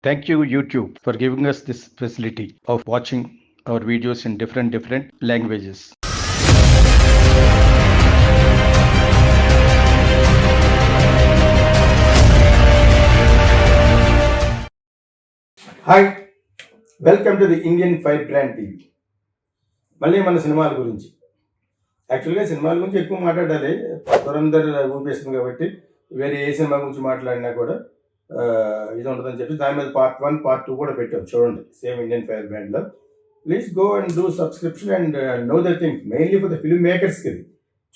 Thank you, YouTube, for giving us this facility of watching our videos in different languages. Hi, welcome to the Indian fire brand TV. మళ్ళీ మన సినిమాల గురించి. యాక్చువల్గా సినిమాల గురించి ఎక్కువ మాట్లాడాలి, దురంధర్ ఊపేస్తుంది కాబట్టి వేరే ఏ సినిమా గురించి మాట్లాడినా కూడా ఇది ఉంటుందని చెప్పి దాని మీద పార్ట్ 1, పార్ట్ 2 కూడా పెట్టాం. చూడండి, సేమ్ ఇండియన్ ఫైర్ బ్రాండ్లో. Please go and do subscription and know the thing, mainly for the film మేకర్స్కి. ఇది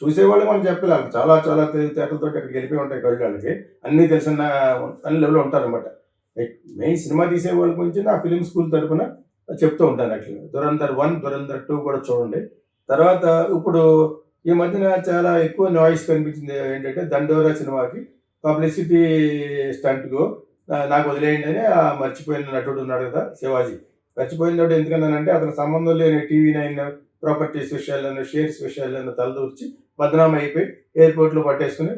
చూసేవాళ్ళు మనం చెప్పాలి, వాళ్ళకి చాలా చాలా తెలివితేటలతో అక్కడికి వెళ్ళిపోయి ఉంటాయి కళ్ళు. వాళ్ళకి అన్నీ తెలిసిన అన్ని లెవెల్లో ఉంటారనమాట. మెయిన్ సినిమా తీసే వాళ్ళ గురించి నా ఫిలిం స్కూల్ తరఫున చెప్తూ ఉంటాను. యాక్చువల్గా దురంధర్ 1, దురంధర్ 2 కూడా చూడండి. తర్వాత ఇప్పుడు ఈ మధ్యన చాలా ఎక్కువ నాయిస్ కనిపించింది ఏంటంటే, దండోరా సినిమాకి పబ్లిసిటీ స్టంట్కు నాకు వదిలేయండి అని మర్చిపోయిన నటుడు ఉన్నాడు కదా, శివాజీ. మర్చిపోయిన నటుడు ఎందుకన్నానంటే, అతను సంబంధం లేని TV9 ప్రాపర్టీస్ విషయాలను, షేర్స్ విషయాలను తలదూర్చి బదనామా అయిపోయి ఎయిర్పోర్ట్లో పట్టేసుకుని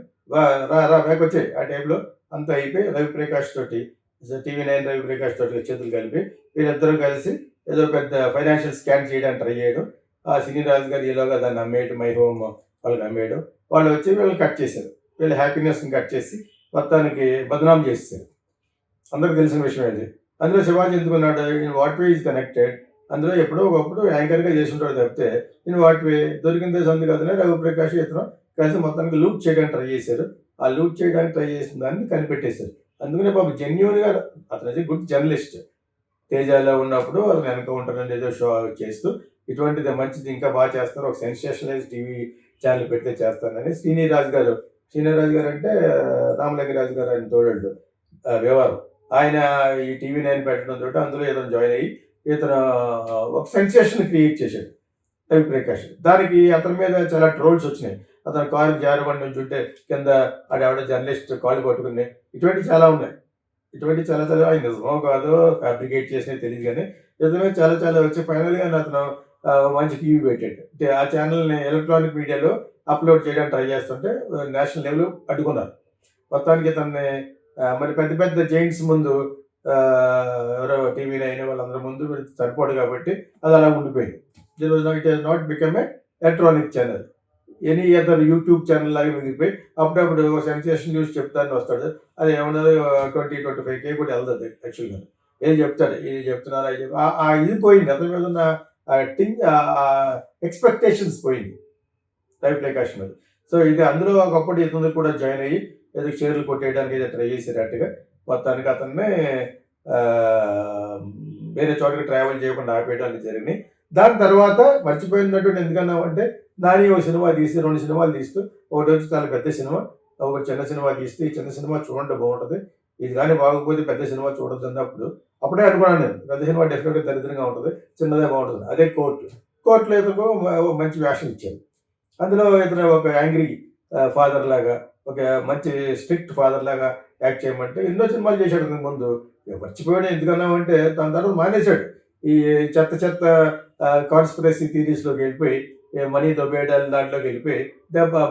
రా బ్యాక్ వచ్చాయి. ఆ టైంలో అంతా అయిపోయి రవిప్రకాష్ తోటి, TV9 రవిప్రకాష్ తోటి చేతులు కలిపి వీళ్ళిద్దరూ కలిసి ఏదో పెద్ద ఫైనాన్షియల్ స్కామ్ చేయడానికి ట్రై చేయడం. ఆ సినీ రాజు గారు ఈలోగా దాన్ని అమ్మేయడం, మై హోమ్ వాళ్ళకి అమ్మేయడం. వాళ్ళు వచ్చి వీళ్ళు కట్ చేశారు. వీళ్ళ హ్యాపీనెస్ని కట్ చేసి మొత్తానికి బదనాం చేస్తారు. అందరికి తెలిసిన విషయం ఇది. అందులో శివాజీ ఎందుకున్నాడు, in what way is connected. అందులో ఎప్పుడో ఒకప్పుడు యాంకర్గా చేసి ఉంటాడు తప్పితే ఇన్ వాట్ వే దొరికిందే సంది కదనే రవిప్రకాష్ ఇతను కలిసి మొత్తానికి లూట్ చేయడానికి ట్రై చేశారు. ఆ లూట్ చేయడానికి ట్రై చేసిన దాన్ని కనిపెట్టేశారు. అందుకనే బాబు జెన్యున్గా అతను గుడ్ జర్నలిస్ట్. తేజాలో ఉన్నప్పుడు అతను వెనక ఉంటారని ఏదో షో చేస్తూ ఇటువంటిది మంచిది ఇంకా బాగా చేస్తారు, ఒక సెన్సేషనలైజ్ టీవీ ఛానల్ పెడితే చేస్తానని శ్రీనిరాజు గారు అంటే రామలింగరాజు గారు ఆయన తోడళ్ళు వ్యవహారం. ఆయన ఈ TV9 పెట్టడం తోటి అందులో ఇతను జాయిన్ అయ్యి ఇతను ఒక సెన్సేషన్ క్రియేట్ చేశాడు రవిప్రకాష్. దానికి అతని మీద చాలా ట్రోల్స్ వచ్చినాయి. అతను కారు జారబండి నుంచి ఉంటే కింద ఆడెవడ జర్నలిస్ట్ కాళ్ళు పట్టుకుని, ఇటువంటివి చాలా ఉన్నాయి. ఇటువంటి చాలా చాలా ఆయన నిజమో కాదో ఫ్యాబ్రికేట్ చేసినవి తెలియదు, కానీ నిజమే చాలా చాలా వచ్చి ఫైనల్గా అతను మంచి టీవీ పెట్టాడు. ఆ ఛానల్ని ఎలక్ట్రానిక్ మీడియాలో అప్లోడ్ చేయడానికి ట్రై చేస్తుంటే నేషనల్ లెవెల్ అడ్డుకున్నారు. మొత్తానికి ఇతన్ని మరి పెద్ద పెద్ద జైంట్స్ ముందు ఎవరో TV9 వాళ్ళందరి ముందు సరిపోడు కాబట్టి అది అలా ఉండిపోయింది. It has not become a electronic channel, any other YouTube channel లాగా మిగిలిపోయి అప్పుడప్పుడు సెన్సేషన్ న్యూస్ చెప్తాను వస్తాడు. అది ఏమన్నది 20-25K కూడా వెళ్తుంది. యాక్చువల్గా ఏం చెప్తాడు, ఇది చెప్తున్నారు, ఇది పోయింది. అతని మీద ఉన్న ఎక్స్పెక్టేషన్స్ పోయింది రవిప్రకాష్ మీద. సో ఇది అందులో ఒకప్పుడు ఇతను కూడా జాయిన్ అయ్యి ఏదో షేర్లు కొట్టేయడానికి ఏదో ట్రై చేసేటట్టుగా మొత్తానికి అతన్ని వేరే చోటకి ట్రావెల్ చేయకుండా ఆపేయడం అనేది జరిగినాయి. దాని తర్వాత మర్చిపోయినట్టు ఎందుకన్నామంటే, నాని ఒక సినిమా తీసి 2 సినిమాలు తీస్తూ, ఒకటి వచ్చి చాలా పెద్ద సినిమా, ఒకటి చిన్న సినిమా తీస్తే ఈ చిన్న సినిమా చూడండి బాగుంటుంది, ఇది కానీ బాగోకపోతే పెద్ద సినిమా చూడొద్దు అన్నప్పుడు అప్పుడే అనుకున్నాను నేను, పెద్ద సినిమా డెఫినెట్గా దరిద్రంగా ఉంటుంది, చిన్నదే బాగుంటుంది. అదే కోర్టులో ఇతను మంచి వేషం ఇచ్చారు. అందులో ఇతను ఒక యాంగ్రీ ఫాదర్ లాగా, ఒక మంచి స్ట్రిక్ట్ ఫాదర్ లాగా యాక్ట్ చేయమంటే ఎన్నో సినిమాలు చేశాడు అతనికి ముందు. మర్చిపోయాడు ఎందుకన్నామంటే దాని తర్వాత మానేశాడు. ఈ చెత్త కాన్స్పిరసీ థీరీస్లోకి వెళ్ళిపోయి మనీ దొబ్బేయడాలు దాంట్లోకి వెళ్ళిపోయి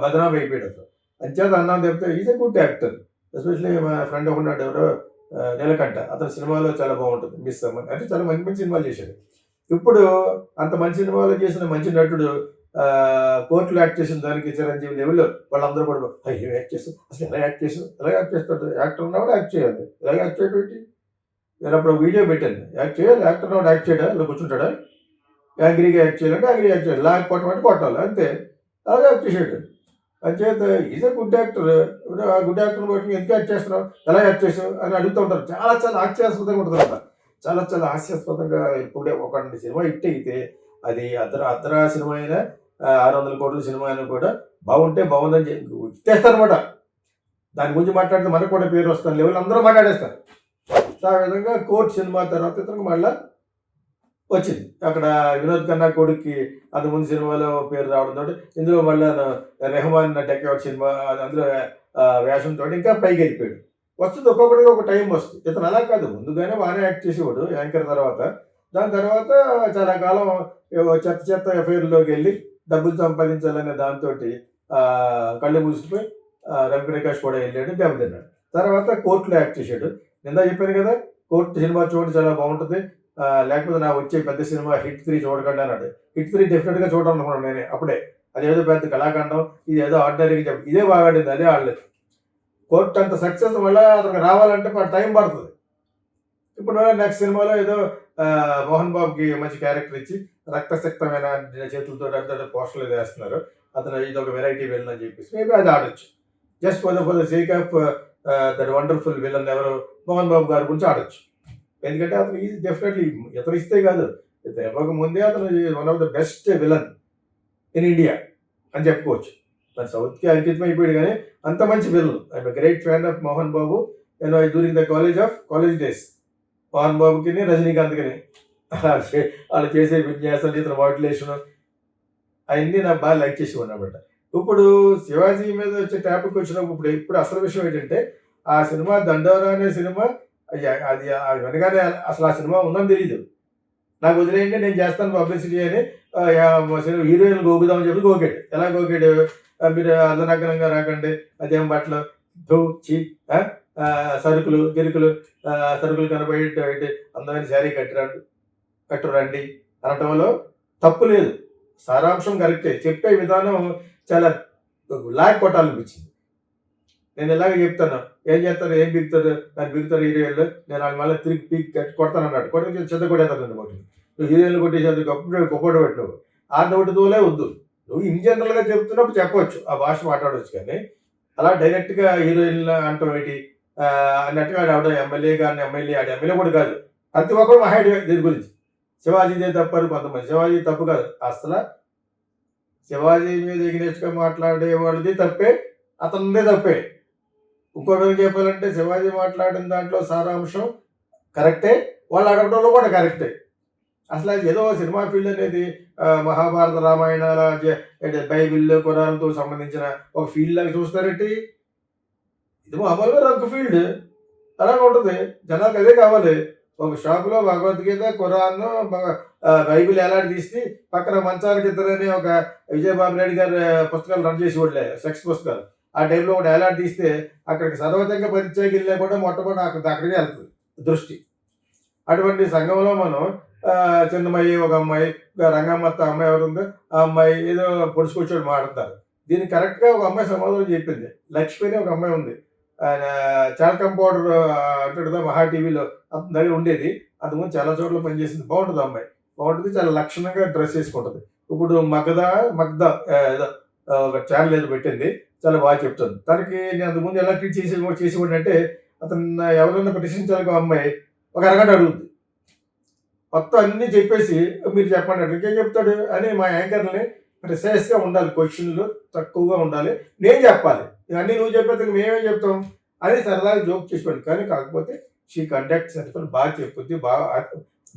బదనాం అయిపోయాడు అతను. అంచేత అన్నాం చెప్తే is a good actor. Especially మా ఫ్రెండ్ ఒకన్నాడు ఎవరో నీలకంఠ, అతని సినిమాలో చాలా బాగుంటుంది మిస్ అమ్మని, అంటే చాలా మంచి మంచి సినిమాలు చేశాడు. ఇప్పుడు అంత మంచి సినిమాలు చేసిన మంచి నటుడు కోర్టులో యాక్ట్ చేసిన దానికి చిరంజీవి లెవెల్లో వాళ్ళందరూ కూడా ఏం యాక్ట్ చేస్తాం, అసలు ఎలా యాక్ట్ చేస్తాడు, యాక్టర్ ఉన్నవాడు యాక్ట్ చేయాలి, ఎలా యాక్ట్ చేయబెట్టి. నేను అప్పుడు వీడియో పెట్టాను, యాక్ట్ చేయాలి, యాక్టర్ ఉన్నవాడు యాక్ట్ చేయడా, ఇలా కూర్చుంటాడా, యాంగ్రీగా యాక్ట్ చేయాలంటే యాంగ్రీగా యాక్ట్ చేయాలి, లాగ్ కొట్టమంటే కొట్టాలి, అంతే. అలాగే యాక్ట్ చేసాడు. అంచేత ఈజ్ ఎ గుడ్ యాక్టర్. ఆ గుడ్ యాక్టర్ని బట్టి ఎందుకు యాక్ట్ చేస్తున్నావు, ఎలా యాక్ట్ చేసావు అని అడుగుతూ ఉంటారు. చాలా చాలా హాస్యాస్పదంగా ఉంటుంది అన్నమాట. చాలా చాలా హాస్యాస్పదంగా. ఇప్పుడే ఒక సినిమా హిట్ అయితే అది అర్ధరా సినిమా అయినా 600 కోట్ల సినిమా అయినా కూడా బాగుంటే బాగుందని ఇచ్చేస్తారనమాట. దాని గురించి మాట్లాడితే మనకు కూడా పేరు వస్తాను లెవెల్ అందరూ మాట్లాడేస్తారు. ఆ విధంగా కోర్టు సినిమా తర్వాత ఇతనికి మళ్ళీ వచ్చింది. అక్కడ వినోద్ ఖన్నా కొడుక్కి అంతకుముందు సినిమాలో పేరు రావడంతో ఇందులో మళ్ళీ రెహమాన్ టెక్అవుట్ సినిమా అందులో వేషంతో ఇంకా పైకి వెళ్ళిపోయాడు. వస్తుంది ఒక్కొక్కటిగా ఒక టైం వస్తుంది. ఇతను అలా కాదు, ముందుగానే బాగానే యాక్ట్ చేసేవాడు యాంకర్ తర్వాత. దాని తర్వాత చాలా కాలం చెత్త ఎఫ్ఐఆర్లోకి వెళ్ళి డబ్బులు సంపాదించాలనే దాంతో కళ్ళు మూసిపోయి రవిప్రకాష్ కూడా వెళ్ళాడు, దెబ్బతిన్నాడు. తర్వాత కోర్టులో యాక్ట్ చేశాడు. నిందా చెప్పాను కదా, కోర్టు సినిమా చూడండి చాలా బాగుంటుంది, లేకపోతే నా వచ్చే పెద్ద సినిమా హిట్ 3 చూడకండి అన్నాడు. హిట్ 3 డెఫినెట్గా చూడాలి అనుకున్నాను నేనే అప్పుడే. అదేదో పెద్ద కళాఖండం, ఇది ఏదో ఆర్డినరీగా చెప్పి ఇదే బాగా ఆడింది, అదే ఆడలేదు. కోర్టు అంత సక్సెస్ వల్ల అతనికి రావాలంటే టైం పడుతుంది. ఇప్పుడు నెక్స్ట్ సినిమాలో ఏదో మోహన్ బాబుకి మంచి క్యారెక్టర్ ఇచ్చి రక్తశక్తమైన చేతులతో అంటే పోస్టర్లు ఏదో వేస్తున్నారు, అతను ఇది ఒక వెరైటీ విలన్ అని చెప్పేసి మేబీ అది ఆడొచ్చు. Just for the sake of that wonderful villain ఎవరు మోహన్ బాబు గారి గురించి ఆడొచ్చు. ఎందుకంటే అతను ఈజ్ డెఫినెట్లీ ఇతను ఇస్తే కాదు, ఇతను ఇవ్వక ముందే అతను one of the best villain in India అని చెప్పుకోవచ్చు. మన సౌత్కి అంకితం అయిపోయాడు కానీ అంత మంచి villain. I'm great fan of Mohan Babu during the college days. Mohan బాబుకి రజనీకాంత్కి వాళ్ళు చేసే విన్యాసాలు, ఇతను మాడ్యులేషన్ అవన్నీ నాకు బాగా లైక్ చేసి ఉన్నమాట. ఇప్పుడు శివాజీ మీద వచ్చే టాపిక్ వచ్చినప్పుడు ఇప్పుడు అసలు విషయం ఏంటంటే ఆ సినిమా దండోరా అనే సినిమా అది వెనగానే అసలు ఆ సినిమా ఉందని తెలియదు. నాకు వదిలేయండి నేను చేస్తాను పబ్లిసిటీ అని హీరోయిన్ గోగుదామని చెప్పి గోకాడు. ఎలా గోకాడు? మీరు అర్ధనగ్నంగా రాకండి, అదేం బట్టలు చి సరుకులు సరుకులు కనబడి అందమైన శారీ కట్టురండి అనటంలో తప్పు లేదు, సారాంశం కరెక్టే. చెప్పే విధానం చాలా లాగ్ కొట్టాలనిపించింది. నేను ఇలాగే చెప్తాను, ఏం చేస్తారు, ఏం బిగుతారు, నాకు బిగుతారు హీరోయిన్లు, నేను వాళ్ళు మళ్ళీ తిరిగి పీక్ కొడతాను అన్నాడు. కొట్టి చెత్త కొట్టేస్తాను ఒకటి. నువ్వు హీరోయిన్లు కొట్టేసేది గొప్ప పెట్టినావు, ఆ నోటి తోలే వద్దు. నువ్వు ఇన్ జనరల్గా చెప్తున్నప్పుడు చెప్పవచ్చు, ఆ భాష మాట్లాడవచ్చు, కానీ అలా డైరెక్ట్గా హీరోయిన్లు అంటాం ఏంటి అన్నట్టుగా ఆవిడ ఎమ్మెల్యే ఆడ ఎమ్మెల్యే కూడా కాదు, ప్రతి ఒక్కరు మహాయుడు దీని గురించి. శివాజీదే తప్పు అని కొంతమంది, శివాజీ తప్పు కాదు, అసలు శివాజీ మీద ఎగ్నెస్ట్గా మాట్లాడే వాళ్ళది తప్పే, అతనిదే తప్పే. ఇంకో విధంగా చెప్పాలంటే శివాజీ మాట్లాడిన దాంట్లో సారాంశం కరెక్టే, వాళ్ళు అడగడంలో కూడా కరెక్టే. అసలు ఏదో సినిమా ఫీల్డ్ అనేది మహాభారత రామాయణాల బైబిల్ ఖురాన్తో సంబంధించిన ఒక ఫీల్డ్ లాగా చూస్తారేంటి? ఇది మామూలుగా రంకు ఫీల్డ్ అలాగే ఉంటుంది. జనాలకు అదే కావాలి. ఒక షాపులో భగవద్గీత, ఖురాన్, బైబిల్ ఎలాంటి తీసి పక్కన మంచాలకి ఇద్దరని ఒక విజయబాబు నాయుడు గారు పుస్తకాలు రన్ చేసి ఉండలే, సెక్స్ పుస్తకాలు. ఆ టైంలో ఒకటి ఎలాంటి తీస్తే అక్కడికి సర్వతంగా పరిచయకి వెళ్ళినా కూడా మొట్టమొదటి అక్కడికే వెళ్తుంది దృష్టి. అటువంటి సంఘంలో మనం చిన్నమ్మాయి, ఒక అమ్మాయి, రంగమ్మత్త అమ్మాయి ఎవరు ఉందో ఆ అమ్మాయి ఏదో పొడుచుకొచ్చాడు మాట్లాడతారు. దీనికి కరెక్ట్గా ఒక అమ్మాయి సమాధానం చెప్పింది. లక్ష్మి అని ఒక అమ్మాయి ఉంది, చాల్కం పౌడర్ అంటాడు మహా టీవీలో అతని దగ్గర ఉండేది. అంతకుముందు చాలా చోట్ల పనిచేసింది. బాగుంటుంది అమ్మాయి, బాగుంటుంది, చాలా లక్షణంగా డ్రెస్ చేసుకుంటుంది. ఇప్పుడు మగ్ధ ఏదో ఒక ఛానల్ ఏదో పెట్టింది, చాలా బాగా చెప్తుంది. తనకి నేను అంతకుముందు ఎలా ట్రీట్ చేసేవాడిని అంటే అతను ఎవరైనా ప్రశ్నించాలి అమ్మాయి ఒక అరగంట అడుగుద్ది, మొత్తం అన్నీ చెప్పేసి మీరు చెప్పండి అంటే ఇంకేం చెప్తాడు అని మా యాంకర్ని ప్రిసైజ్గా ఉండాలి, క్వశ్చన్లు తక్కువగా ఉండాలి, నేను చెప్పాలి, ఇవన్నీ నువ్వు చెప్పేది మేమేం చెప్తాం అని సరదాగా జోక్ చేసుకోండి. కానీ కాకపోతే షీ కండక్ట్స్ అంటే బాగా చెప్పుద్ది, బాగా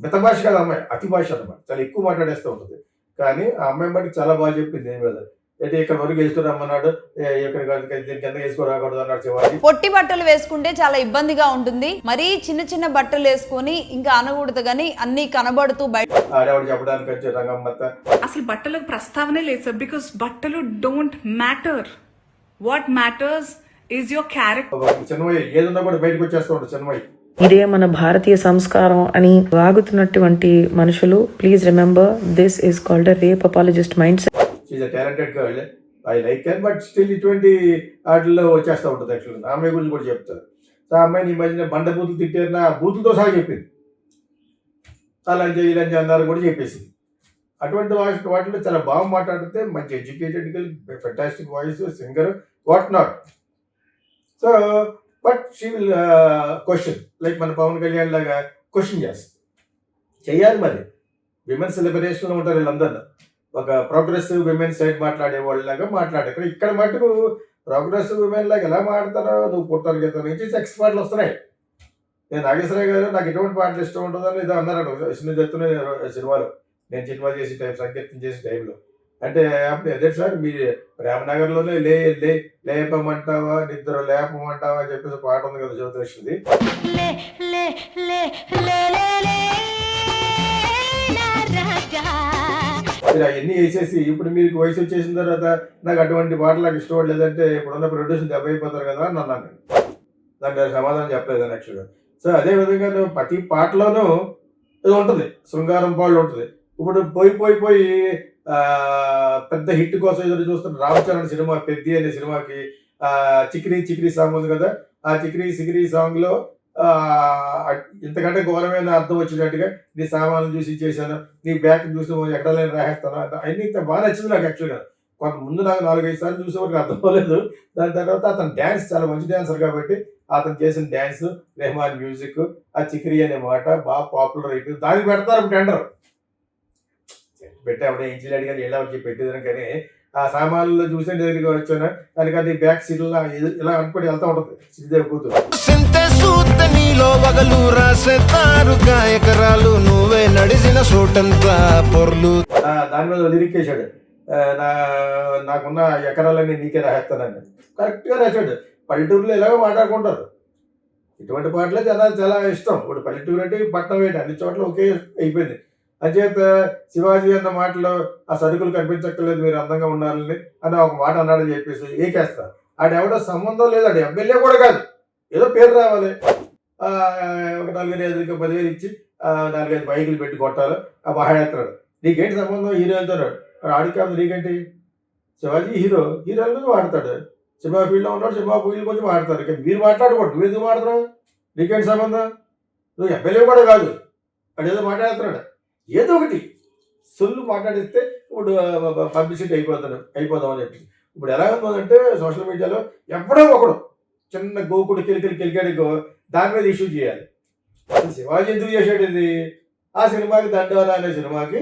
మిత భాష కాదు అమ్మాయి, అతి భాష అన్నమాట, చాలా ఎక్కువ మాట్లాడేస్తూ ఉంటుంది. కానీ ఆ అమ్మాయి బట్టి చాలా బాగా చెప్పింది. ఏం కదా అంటే ఇక్కడ వరకు వేసుకురమ్మన్నాడు, ఇక్కడ కింద వేసుకోరాకూడదు అన్నాడు శివాజీ. పొట్టి బట్టలు వేసుకుంటే చాలా ఇబ్బందిగా ఉంటుంది, మరీ చిన్న బట్టలు వేసుకొని ఇంకా అనకూడదు కానీ అన్ని కనబడుతూ బయట ఆడేవాడు చెప్పడానికి వచ్చే రంగమ్మత్త. అసలు బట్టలకు ప్రస్తావనే లేదు సార్, బికాస్ బట్టలు don't matter. What matters is your character. Chinnamayya ఏదన్నా కూడా బయటకు వచ్చేస్తూ ఉంటాడు చిన్నమయ్య. ఇదే మన భారతీయ సంస్కారం అని వాగుతున్నటువంటి మనుషులు, please remember this is called a rape apologist mindset. She's a talented girl, I like her, but still ఇటువంటి వాటిల్లో వచ్చేస్తూ ఉంటుంది. యాక్చువల్గా ఆ అమ్మాయి గురించి కూడా చెప్తారు. ఆ అమ్మాయిని ఈ మధ్యన బండ బూతులు తిట్టారు, నా బూతులతో సహా చెప్పింది, అలాంటి ఇలాంటి అన్నారు కూడా చెప్పేసింది. అటువంటి వాటిలో చాలా బాగా మాట్లాడితే, మంచి educated girl, fantastic voice, singer, what not. So but she will question, like మన పవన్ కళ్యాణ్ లాగా క్వశ్చన్ చేయాలి. మరి విమెన్స్ లిబరేషన్లో ఉంటారు వీళ్ళందరూ, ఒక ప్రోగ్రెసివ్ విమెన్ సైడ్ మాట్లాడే వాళ్ళలాగా మాట్లాడారు. ఇక్కడ మటుకు ప్రోగ్రెసివ్ విమెన్ లాగా ఎలా మాట్లాడతారో, నువ్వు పుట్టారు గీత నుంచి సెక్స్ పాటలు వస్తున్నాయి. నేను నాగేశ్వరరావు గారు నాకు ఎటువంటి పాటలు ఇష్టం ఉంటుందని ఏదో అన్నాడు విష్ణుదత్తుని సినిమాలో, నేను సినిమా చేసే టైం, సంకీర్తన చేసే టైంలో. అంటే అప్పుడు అదే సార్ మీరు ప్రేమనగర్లోనే లేపమంటావా, నిద్ర లేపమంటావా అని చెప్పేసి పాట ఉంది కదా జ్యోతిలక్ష్మిది. మీరు అవన్నీ వేసేసి ఇప్పుడు మీకు వయసు వచ్చేసిన తర్వాత నాకు అటువంటి పాటలు నాకు ఇష్టపడలేదంటే ఇప్పుడున్న ప్రొడ్యూసర్ దెబ్బ అయిపోతారు కదా అని అన్నాను. నేను దానికి సమాధానం చెప్పలేదు యాక్చువల్గా. సో అదే విధంగా ప్రతి పాటలోనూ ఇది ఉంటుంది, శృంగారం పాళ్ళు ఉంటుంది. ఇప్పుడు పోయి పెద్ద హిట్ కోసం ఎదురు చూస్తున్న రామ్ చరణ్ సినిమా పెద్ది అనే సినిమాకి చిక్రీ చిక్రీ సాంగ్ ఉంది కదా, ఆ చిక్రీ చిక్రీ సాంగ్ లో ఇంతకంటే ఘోరమైన అర్థం వచ్చినట్టుగా నీ సామాన్లు చూసి చేశాను, నీ బ్యాగ్ చూసి ఎక్కడ లేని రాసేస్తాను అన్ని బాగా నచ్చింది నాకు. యాక్చువల్గా కొంత ముందు నాకు 4-5 సార్లు చూసే వరకు అర్థం అవ్వలేదు. దాని తర్వాత అతను డ్యాన్స్ చాలా మంచి డ్యాన్సర్ కాబట్టి అతను చేసిన డ్యాన్స్, రెహమాన్ మ్యూజిక్, ఆ చిక్రీ అనే మాట బాగా పాపులర్ అయిపోయింది. దానికి పెడతారు టెండర్ పెట్టి అప్పుడే ఇంజనీర్ కానీ ఎలా వచ్చి పెట్టేదని, కానీ ఆ సామాన్లు చూసే దగ్గరికి వచ్చాను దానికని బ్యాక్ సీట్లో ఇలా అనుకుని వెళ్తా ఉంటుంది శ్రీదేవి కూతురు. నీలో వగలు రాసేతారు గాయకరాలు నువ్వే నడిసిన చోటంతా పొర్లు. దాని మీద లిరిక్ వేసాడు, నాకున్న ఎకరాలన్నీ నీకే రాసేస్తానని. కరెక్ట్గా రాశాడు. పల్లెటూరులో ఎలాగో మాట్లాడుకుంటారు, ఇటువంటి పాటలే జనాలు చాలా ఇష్టం. ఇప్పుడు పల్లెటూరు అంటే పట్టణం ఏంటి, అన్ని చోట్ల ఒకే అయిపోయింది. అంచేత శివాజీ అన్న మాటలో ఆ సరుకులు కనిపించక్కర్లేదు, మీరు అందంగా ఉండాలని అని ఒక మాట అన్నాడని చెప్పేసి ఏకేస్తారు. ఆడెవడో సంబంధం లేదు, ఆడు ఎమ్మెల్యే కూడా కాదు, ఏదో పేరు రావాలి, ఒక 4,000 10,000 ఇచ్చి 4-5 బైకులు పెట్టి కొట్టాలి, ఆ మహాయాత్రడు. నీకేంటి సంబంధం హీరోయిన్తో? ఆడికి కాదు నీకేంటి? శివాజీ హీరోలు వాడతాడు, సినిమా ఫీల్డ్లో ఉన్నాడు, సినిమా ఫీల్డ్ కొంచెం వాడతారు. ఇక మీరు మాట్లాడుకోండి, నువ్వు ఎందుకు మాట్లాడుతున్నావు? నీకేంటి సంబంధం? నువ్వు ఎమ్మెల్యే కూడా కాదు, వాడు ఏదో మాట్లాడుతున్నాడు, ఏదో ఒకటి సొల్లు మాట్లాడిస్తే ఇప్పుడు పబ్లిసిటీ అయిపోదాం అని చెప్పి. ఇప్పుడు ఎలా ఉందంటే సోషల్ మీడియాలో ఎప్పుడో ఒకడు చిన్న గోకుడు కెలికాడు దాని మీద ఇష్యూ చేయాలి. శివాజీ ఎందుకు చేసాడు ఇది? ఆ సినిమాకి దండోరా అనే సినిమాకి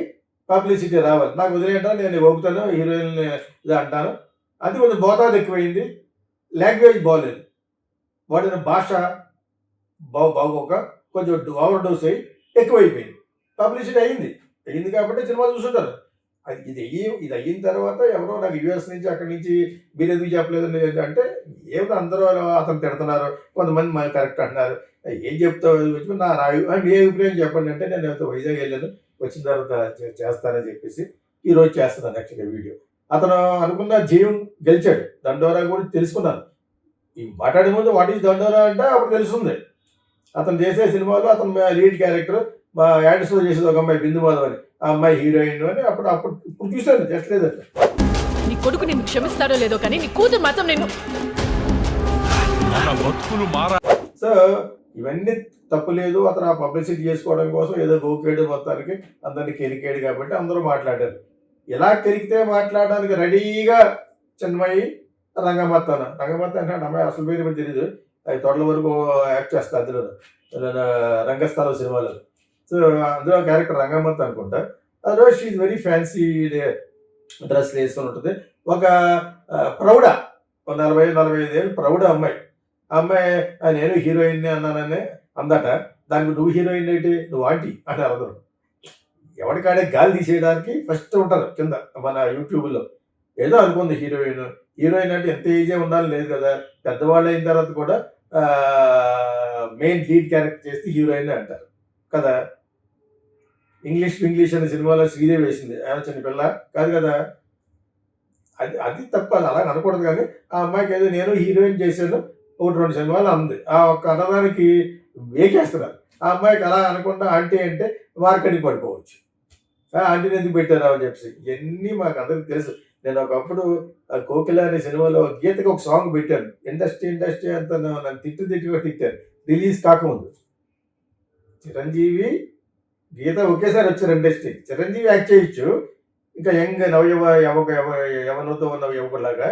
పబ్లిసిటీ రావాలి. నాకు వదిలేంటా, నేను ఒప్పుతాను, హీరోయిన్ ఇది అంటాను. అది కొంచెం మోతాదు ఎక్కువైంది, లాంగ్వేజ్ బాగోలేదు, వాడిన భాష బాగోక కొంచెం ఓవర్ డోస్ అయ్యి ఎక్కువైపోయింది. పబ్లిసిటీ అయింది కాబట్టి సినిమా చూస్తుంటారు. ఇది అయిన తర్వాత ఎవరో నాకు యూఎస్ నుంచి అక్కడి నుంచి మీరు ఎందుకు చెప్పలేదు అంటే, ఏమిటో అందరూ అతను తిడుతున్నారు, కొంతమంది కరెక్ట్ అంటున్నారు, ఏం చెప్తావు నా మీ అభిప్రాయం చెప్పండి అంటే, నేను వైజాగ్ వెళ్ళాను, వచ్చిన తర్వాత చేస్తానని చెప్పేసి ఈరోజు చేస్తున్నాను యాక్చువల్గా వీడియో. అతను అనుకున్న జయం గెలిచాడు. దండోరా కూడా తెలుసుకున్నాను. ఈ మాట్లాడే ముందు వాట్ ఈజ్ దండోరా అంటే అప్పుడు తెలుస్తుంది. అతను చేసే సినిమాలో అతను లీడ్ క్యారెక్టర్, మా యాడ్స్లో చేసేది ఒక అమ్మాయి బిందు మాధవ్ అని, ఆ అమ్మాయి హీరోయిన్ అని ఇప్పుడు చూశాను, జస్ట్ లేదంటే. నీ కొడుకు నిన్ను క్షమిస్తాడో లేదో కానీ నీ కూతురు మాత్రం నేను. సో ఇవన్నీ తప్పు లేదు. అతను ఆ పబ్లిసిటీ చేసుకోవడం కోసం ఏదో గోకేడు మొత్తానికి అందరినీ కెరికాడు కాబట్టి అందరూ మాట్లాడారు. ఎలా కెరికితే మాట్లాడడానికి రెడీగా చిన్మయి రంగమత్త అంటే అమ్మాయి అసలు పేరు కూడా తెలియదు, అది తొడల వరకు యాక్ట్ చేస్తా అందులో రంగస్థలం సినిమాలో. సో అందులో క్యారెక్టర్ రంగమత్త అనుకుంటా. అందులో షీఈ్ వెరీ ఫ్యాన్సీ డ్రెస్లు వేసుకొని ఉంటుంది. ఒక ప్రౌఢ 40-45 ఏళ్ళు ప్రౌఢ అమ్మాయి. ఆ అమ్మాయి నేను హీరోయిన్ అన్నానని అందట. దానికి నువ్వు హీరోయిన్ ఏంటి, నువ్వు ఆంటీ అని అర్థం. ఎవరికాడే గాలి తీసేయడానికి ఫస్ట్ ఉంటారు కింద మన యూట్యూబ్లో. ఏదో అనుకుంది హీరోయిన్ అంటే ఎంత ఈజీ ఉండాలని లేదు కదా. పెద్దవాళ్ళు అయిన తర్వాత కూడా మెయిన్ లీడ్ క్యారెక్టర్ చేస్తే హీరోయిన్ అంటారు కదా. ఇంగ్లీష్ అనే సినిమాలో శ్రీదేవి వేసింది, ఆమె చిన్నపిల్ల కాదు కదా. అది తప్ప అలా అనకూడదు. కానీ ఆ అమ్మాయికి ఏదో నేను హీరోయిన్ చేశాను 1-2 సినిమాలు అంది. ఆ ఒక్క అనడానికి వేకేస్తున్నారు. ఆ అమ్మాయికి అలా అనకుండా ఆంటీ అంటే మార్కెటింగ్ పడిపోవచ్చు. ఆంటీని ఎందుకు పెట్టారు అని చెప్పి ఇవన్నీ మాకు అందరికి తెలుసు. నేను ఒకప్పుడు కోకిల అనే సినిమాలో గీతకి ఒక సాంగ్ పెట్టాను. ఇండస్ట్రీ అంతా నన్ను తిట్టారు రిలీజ్ కాకముందు. చిరంజీవి గీత ఒకేసారి వచ్చారు ఇండస్ట్రీకి. చిరంజీవి యాక్ట్ చేయొచ్చు, ఇంకా యంగ్ యవనతో ఉన్న యువకులాగా,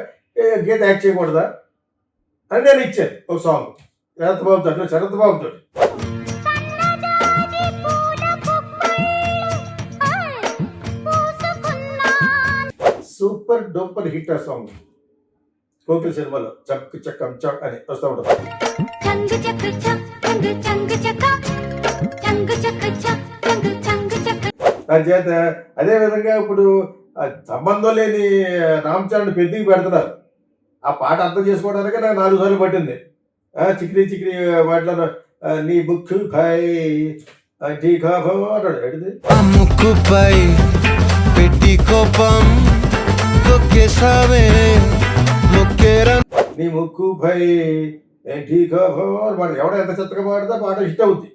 గీత యాక్ట్ చేయకూడదా అని నేను ఇచ్చాను ఒక సాంగ్ శరత్ బాబుతో. సూపర్ డూపర్ హిట్ ఆ సాంగ్. కోకిల సినిమాలో చక్ చక్కం చక్ అని వస్తూ ఉంటుంది. చేత అదే విధంగా ఇప్పుడు సంబంధం లేని రామ్ చరణ్ పెద్దకి పెడుతున్నారు. ఆ పాట అర్థం చేసుకోవడానికి నాకు 4 సార్లు పట్టింది. చిక్రీ మాట్లాడు నీ బుక్ పై అంటాడు. ఎడిది ముక్కుపై పెట్టి కోపం నీ ముక్కుపై ఏం టీ కాపు వాడు ఎవడ ఎంత చెత్తగా పాడితే పాట హిట్ అవుద్ది.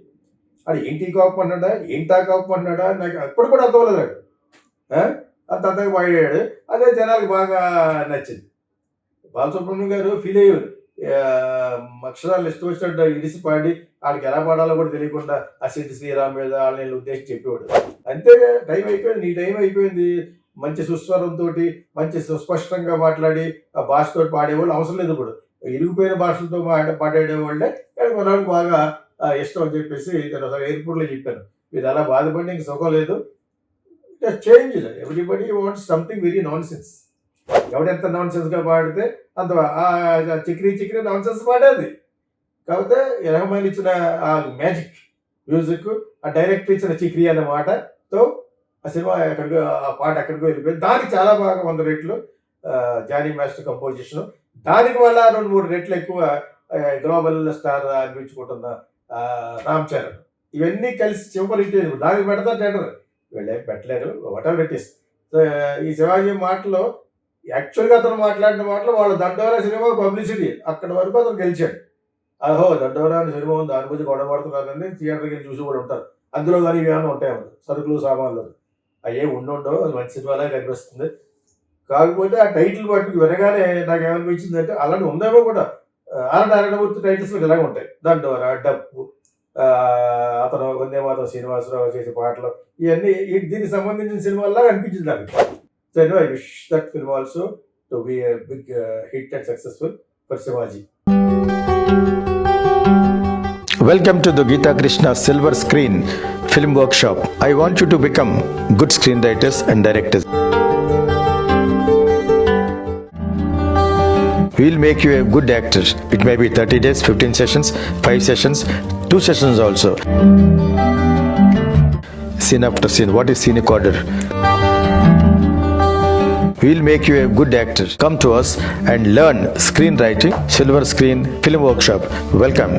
అది ఏం టీ కాపు అన్నాడా, ఏంటా కాపు అన్నాడా, నాకు అప్పుడు కూడా అర్థమలేదు నాకు. అంత అంతగా పాడాడు, అదే జనాలకు బాగా నచ్చింది. బాలసుబ్రహ్మణ్యం గారు ఫీల్ అయ్యారు, అక్షరాలు ఇష్టం వచ్చినట్టు ఇడిసి పాడి వాళ్ళకి ఎలా పాడాలో కూడా తెలియకుండా ఆ సిద్ధి శ్రీరామ్ మీద వాళ్ళని ఉద్దేశించి చెప్పేవాడు. అంతే, టైం అయిపోయింది, నీ టైం అయిపోయింది. మంచి సుస్వరంతో మంచి సుస్పష్టంగా మాట్లాడి ఆ భాషతో పాడేవాళ్ళు అవసరం లేదు. ఇప్పుడు ఇరిగిపోయిన భాషలతో పాడేవాళ్ళే మనకు బాగా ఇష్టం అని చెప్పేసి నేను ఒకసారి ఎయిర్పోర్ట్లో చెప్పాను. మీరు అలా బాధపడి ఇంక సుఖం లేదు, change. Everybody wants something very nonsense. ఎవడెంత నాన్ సెన్స్గా పాడితే అంత చిక్రీ నాన్ సెన్స్ పాడేది. కాకపోతే రెహమాన్ ఇచ్చిన ఆ మ్యాజిక్ మ్యూజిక్, ఆ డైరెక్టర్ ఇచ్చిన చిక్రీ అనే మాటతో ఆ సినిమా ఎక్కడికో, ఆ పాట ఎక్కడికో వెళ్ళిపోయింది. దానికి చాలా బాగా 100 రెట్లు జానీ మాస్టర్ కంపోజిషను, దానికి వల్ల 2-3 రెట్లు ఎక్కువ గ్లోబల్ స్టార్ అనిపించుకుంటున్న రామ్ చరణ్, ఇవన్నీ కలిసి చివరి హిట్ అయింది. దానికి పెడతా టెండర్, వీళ్ళేం పెట్టలేరు, వాటెవర్ పెట్టేసి. సో ఈ శివాజీ మాటలో యాక్చువల్గా అతను మాట్లాడిన మాటలు వాళ్ళ దండోరా సినిమా పబ్లిసిటీ, అక్కడి వరకు అతను గెలిచాడు. అహో దండోరా అని సినిమా ఉంది, దాని గురించి గొడవ పడుతున్నారని థియేటర్కి వెళ్ళి చూసి కూడా ఉంటారు. అందులో కానీ ఇవేమైనా ఉంటాయన్నమాట, సరుకులు సామాన్లు అయ్యే ఉండవు. అది మంచి సినిమాలా కనిపిస్తుంది. కాకపోతే ఆ టైటిల్ బట్టి వినగానే నాకు ఏమనిపించింది అంటే అలాంటి ఉందేమో కూడా. నారాయణమూర్తి టైటిల్స్ ఇలాగే ఉంటాయి, దండోరా, డప్పు, అతను వందే మాత్రం శ్రీనివాసరావు చేసే పాటలు, ఇవన్నీ దీనికి సంబంధించిన సినిమాలాగా అనిపించింది నాకు. So I wish that film also to be a big hit and successful for Shivaji. Welcome to the Geeta Krishna Silver Screen Film Workshop. I want you to become good screenwriters and directors. We'll make you a good actor. It may be 30 days, 15 sessions, 5 sessions, 2 sessions also. Scene after scene. What is scenic order? We'll make you a good actor. Come to us and learn screenwriting. Silver Screen Film Workshop. Welcome.